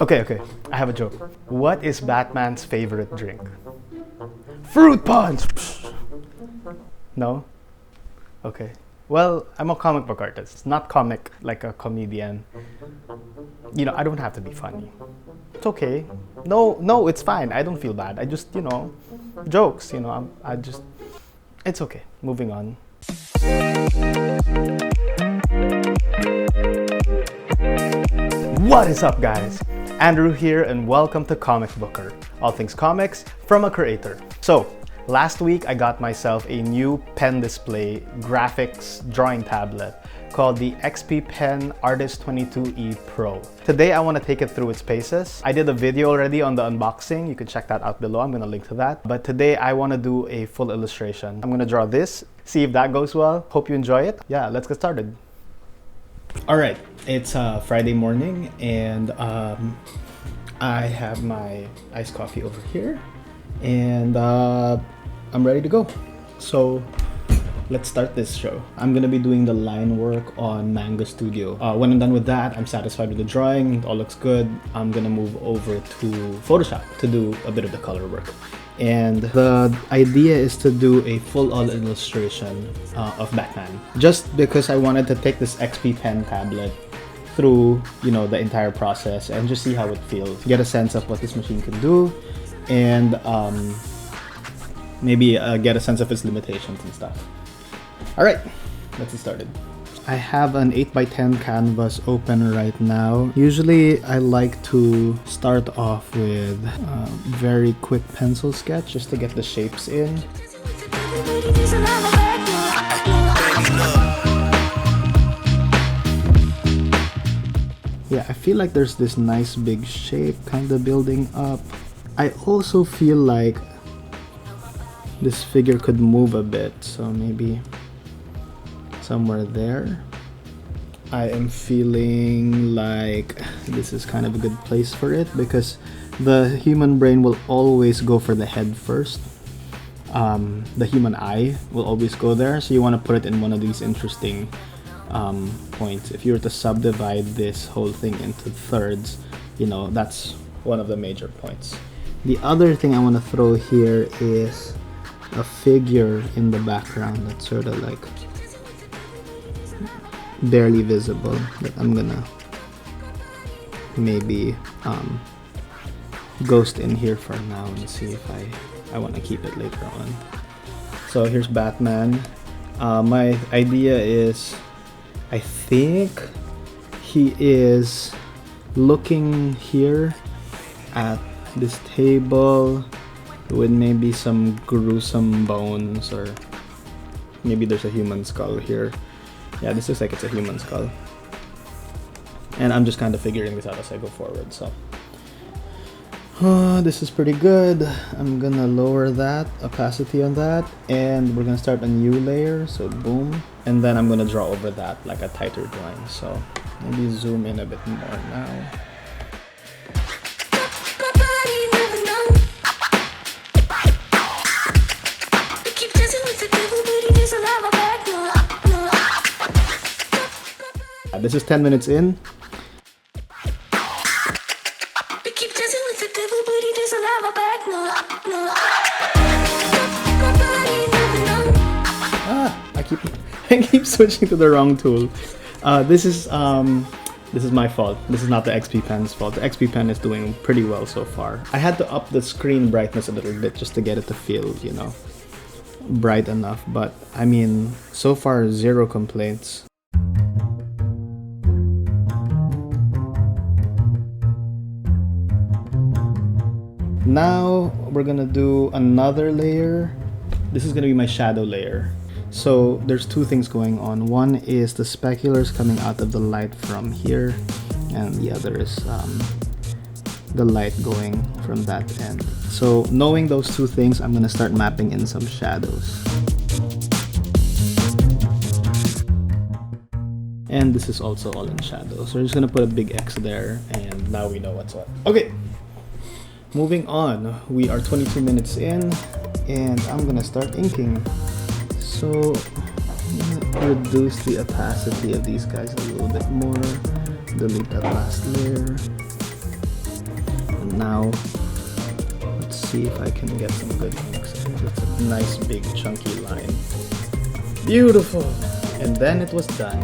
Okay, I have a joke. What is Batman's favorite drink? Fruit punch! No? Okay. Well, I'm a comic book artist, not comic like a comedian. You know, I don't have to be funny. It's okay. No, it's fine. I don't feel bad. I just, jokes, it's okay. Moving on. What is up, guys? Andrew here, and welcome to Comicbooker, all things comics from a creator. So, last week I got myself a new pen display graphics drawing tablet called the XP Pen Artist 22E Pro. Today I want to take it through its paces. I did a video already on the unboxing. You can check that out below. I'm going to link to that. But today I want to do a full illustration. I'm going to draw this, see if that goes well. Hope you enjoy it. Yeah, let's get started. All right, it's Friday morning, and I have my iced coffee over here, and I'm ready to go. So let's start this show. I'm gonna be doing the line work on Manga Studio. When I'm done with that, I'm satisfied with the drawing. It all looks good. I'm gonna move over to Photoshop to do a bit of the color work. And the idea is to do a full-on illustration of Batman. Just because I wanted to take this XP Pen tablet through, the entire process and just see how it feels. Get a sense of what this machine can do, and maybe get a sense of its limitations and stuff. All right, let's get started. I have an 8x10 canvas open right now. Usually I like to start off with a very quick pencil sketch just to get the shapes in. Yeah, I feel like there's this nice big shape kind of building up. I also feel like this figure could move a bit, so maybe somewhere there. I am feeling like this is kind of a good place for it because the human brain will always go for the head first. The human eye will always go there, so you want to put it in one of these interesting points. If you were to subdivide this whole thing into thirds, that's one of the major points. The other thing I want to throw here is a figure in the background that's sort of like barely visible, that I'm gonna maybe ghost in here for now and see if I want to keep it later on. So here's Batman. My idea is, I think he is looking here at this table with maybe some gruesome bones, or maybe there's a human skull here. Yeah, this looks like it's a human skull. And I'm just kind of figuring this out as I go forward, so. This is pretty good. I'm gonna lower that, opacity on that, and we're gonna start a new layer, so boom. And then I'm gonna draw over that like a tighter drawing, so maybe zoom in a bit more now. This is 10 minutes in. I keep switching to the wrong tool. This is my fault. This is not the XP Pen's fault. The XP Pen is doing pretty well so far. I had to up the screen brightness a little bit just to get it to feel, bright enough. But I mean, so far, zero complaints. Now we're gonna do another layer. This is gonna be my shadow layer. So there's two things going on. One is the speculars coming out of the light from here, and the other is the light going from that end. So knowing those two things, I'm gonna start mapping in some shadows. And this is also all in shadow. So we're just gonna put a big X there, and now we know what's what. Okay. Moving on, we are 22 minutes in, and I'm gonna start inking. So I'm gonna reduce the opacity of these guys a little bit more, delete that last layer, now let's see if I can get some good inks. It's a nice big chunky line. Beautiful! And then it was done.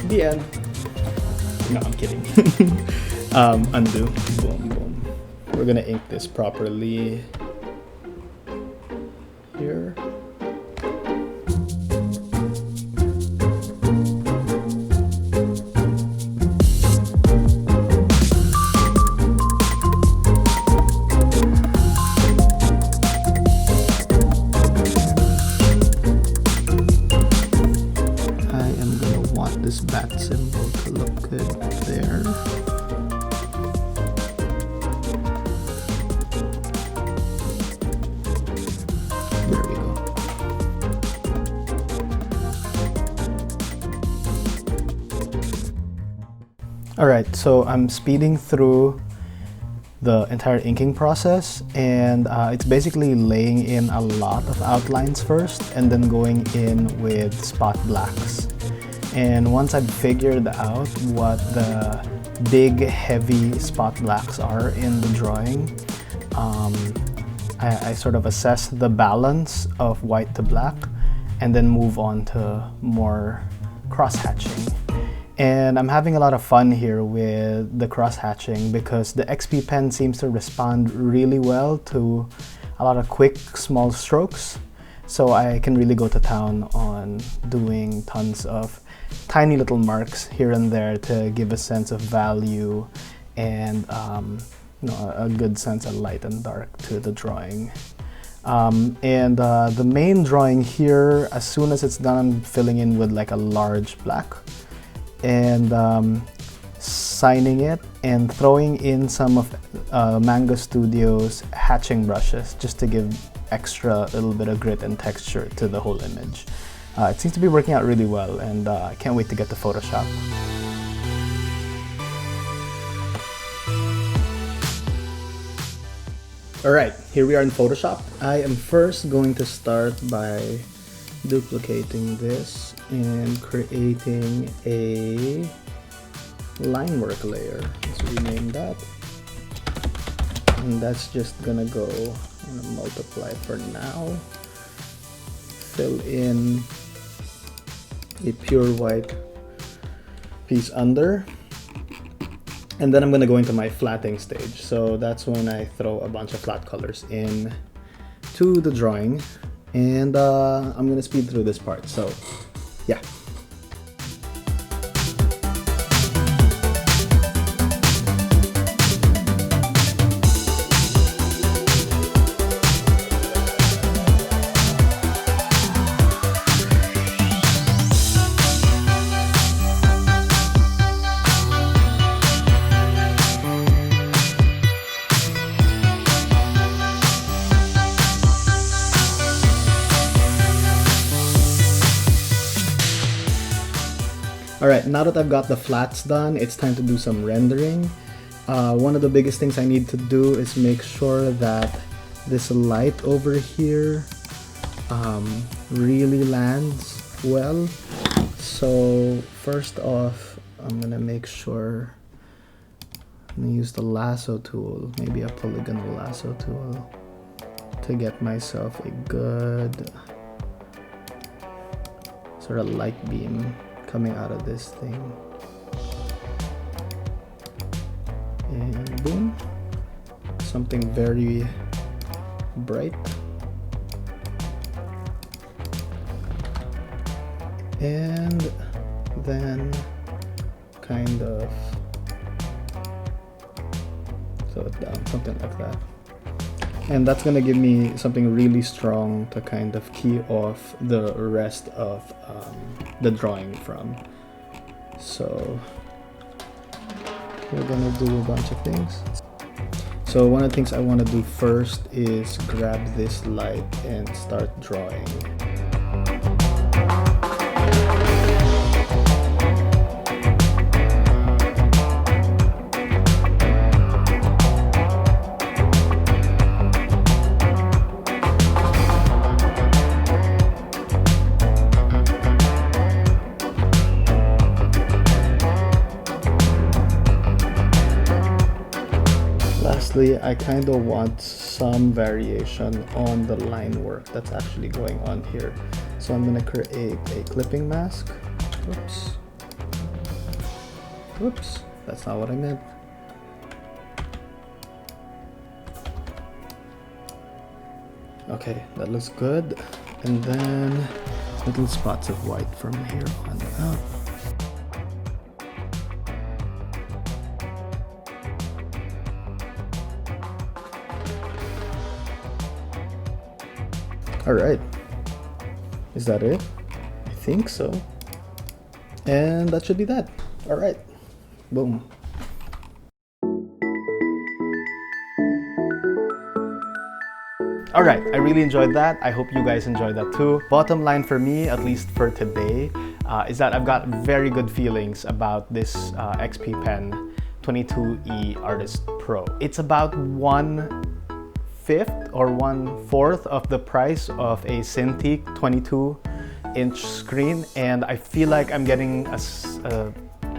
The end. No, I'm kidding. Undo. Boom, boom. We're gonna ink this properly here. This bat symbol to look good there. There we go. Alright, so I'm speeding through the entire inking process, and it's basically laying in a lot of outlines first and then going in with spot blacks. And once I've figured out what the big heavy spot blacks are in the drawing, I sort of assess the balance of white to black and then move on to more cross-hatching. And I'm having a lot of fun here with the cross-hatching because the XP pen seems to respond really well to a lot of quick small strokes. So I can really go to town on doing tons of tiny little marks here and there to give a sense of value and a good sense of light and dark to the drawing. The main drawing here, as soon as it's done, I'm filling in with like a large black and signing it and throwing in some of Manga Studios hatching brushes just to give extra little bit of grit and texture to the whole image. It seems to be working out really well, and I can't wait to get to Photoshop. Alright, here we are in Photoshop. I am first going to start by duplicating this and creating a line work layer. Let's rename that. And that's just gonna go, I'm gonna multiply for now. Fill in a pure white piece under, and then I'm going to go into my flatting stage. So that's when I throw a bunch of flat colors in to the drawing, and I'm going to speed through this part. So yeah. Alright, now that I've got the flats done, it's time to do some rendering. One of the biggest things I need to do is make sure that this light over here really lands well. So first off, I'm gonna make sure I'm gonna use the lasso tool, maybe a polygonal lasso tool, to get myself a good sort of light beam coming out of this thing. And boom, something very bright. And then kind of slow it down, something like that. And that's gonna give me something really strong to kind of key off the rest of the drawing from. So we're gonna do a bunch of things. So one of the things I want to do first is grab this light and start drawing. Lastly, I kind of want some variation on the line work that's actually going on here. So I'm gonna create a clipping mask. Oops. Oops, that's not what I meant. Okay, that looks good. And then little spots of white from here on up. All right, is that it? I think so. And that should be that. All right, boom. All right, I really enjoyed that. I hope you guys enjoyed that too. Bottom line for me, at least for today, is that I've got very good feelings about this XP Pen 22E Artist Pro. It's about 1/5 or 1/4 of the price of a Cintiq 22-inch screen, and I feel like I'm getting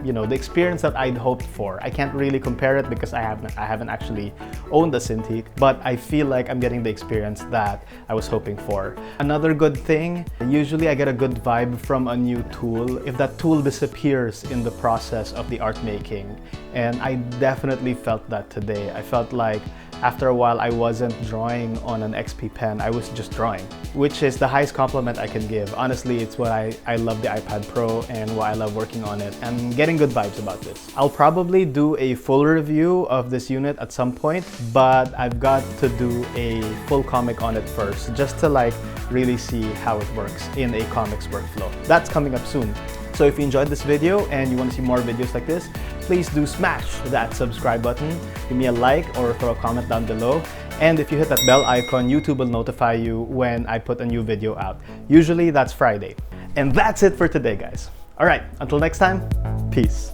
you know, the experience that I'd hoped for. I can't really compare it because I haven't actually owned a Cintiq, but I feel like I'm getting the experience that I was hoping for. Another good thing, usually I get a good vibe from a new tool if that tool disappears in the process of the art making, and I definitely felt that today. I felt like after a while I wasn't drawing on an XP Pen, I was just drawing, which is the highest compliment I can give. Honestly, it's what I love the iPad Pro and why I love working on it, and getting good vibes about this. I'll probably do a full review of this unit at some point, but I've got to do a full comic on it first, just to like really see how it works in a comics workflow. That's coming up soon. So if you enjoyed this video and you want to see more videos like this, please do smash that subscribe button, give me a like or throw a comment down below. And if you hit that bell icon, YouTube will notify you when I put a new video out. Usually that's Friday. And that's it for today, guys. All right, until next time, peace.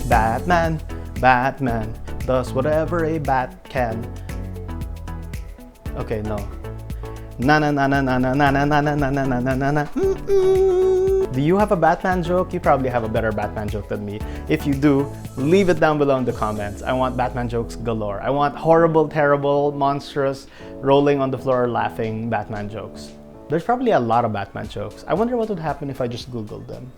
Batman, Batman does whatever a bat can. Okay, no. Na na na na na na na na na na na na na na na. Do you have a Batman joke? You probably have a better Batman joke than me. If you do, leave it down below in the comments. I want Batman jokes galore. I want horrible, terrible, monstrous, rolling on the floor laughing Batman jokes. There's probably a lot of Batman jokes. I wonder what would happen if I just Googled them.